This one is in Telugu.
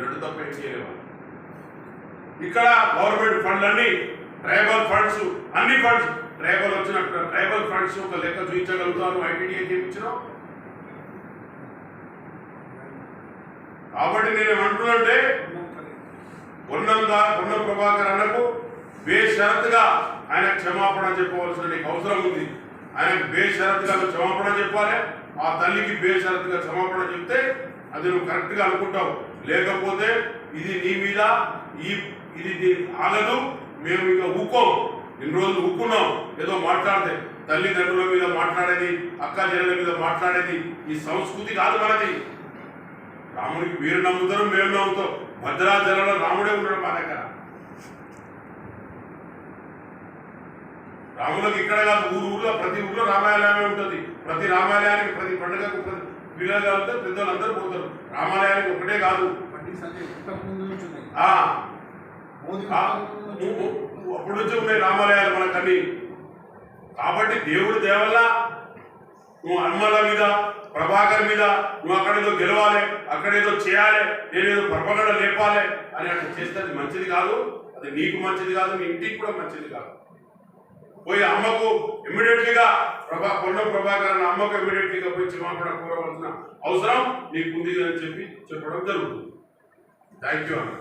రెండు తప్ప ఏం చేయలేము. ఇక్కడ గవర్నమెంట్ ఫండ్లన్నీ ట్రైబల్ ఫండ్స్, అన్ని ఫండ్స్ ట్రైబల్ వచ్చిన ట్రైబల్ ఫండ్స్ ఒక లెక్క చూపించగలుగుతాను. ఐటీడీఏ చేయించినాం. కాబట్టి నేను ఏమంటున్నానంటే పొన్నం ప్రభాకర్ అన్నకు బేషరతుగా ఆయన క్షమాపణ చెప్పవలసిన నీకు అవసరం ఉంది. ఆయనకు బేషరతుగా క్షమాపణ చెప్పాలి. ఆ తల్లికి బేషరతుగా క్షమాపణ చెప్తే అది నువ్వు కరెక్ట్గా అనుకుంటావు. లేకపోతే ఇది నీ మీద ఇది ఆగదు. మేము ఇక ఊకోం. ఇన్ని రోజులు ఊక్కున్నాం. ఏదో మాట్లాడితే తల్లిదండ్రుల మీద మాట్లాడేది, అక్క చెల్లెల మీద మాట్లాడేది ఈ సంస్కృతి కాదు మనది. రాముడికి మీరు నమ్ముతారు, మేము నమ్ముతాం. భద్రాచలంలో రాముడే ఉన్నాడు మా దగ్గర. రాములకు ఇక్కడ కాదు, ఊళ్ళో ప్రతి ఊళ్ళో రామాలయమే ఉంటుంది. ప్రతి రామాలయానికి ప్రతి పండుగకు పిల్లలు కలిపితే పెద్దవాళ్ళందరూ పోతారు. రామాలయానికి ఒకటే కాదు, అప్పుడు నుంచి ఉన్నాయి రామాలయాలు మనకన్నీ. కాబట్టి దేవుడి దేవల్ల నువ్వు హనుమాల మీద, ప్రభాకర్ మీద నువ్వు అక్కడేదో గెలవాలి, అక్కడేదో చేయాలి, నేనేదో పరపగడ లేపాలి అని అట్లా చేస్తే అది మంచిది కాదు. అది నీకు మంచిది కాదు, నీ ఇంటికి కూడా మంచిది కాదు. పోయి అమ్మకు ఇమ్మీడియట్లీగా పొన్నం ప్రభాకర్ అన్న అమ్మకు ఇమ్మీడియట్లీగా పోయి క్షమాపణ కోరవలసిన అవసరం నీకు ఉంది అని చెప్పి చెప్పడం జరుగుతుంది. థ్యాంక్ యూ అన్న.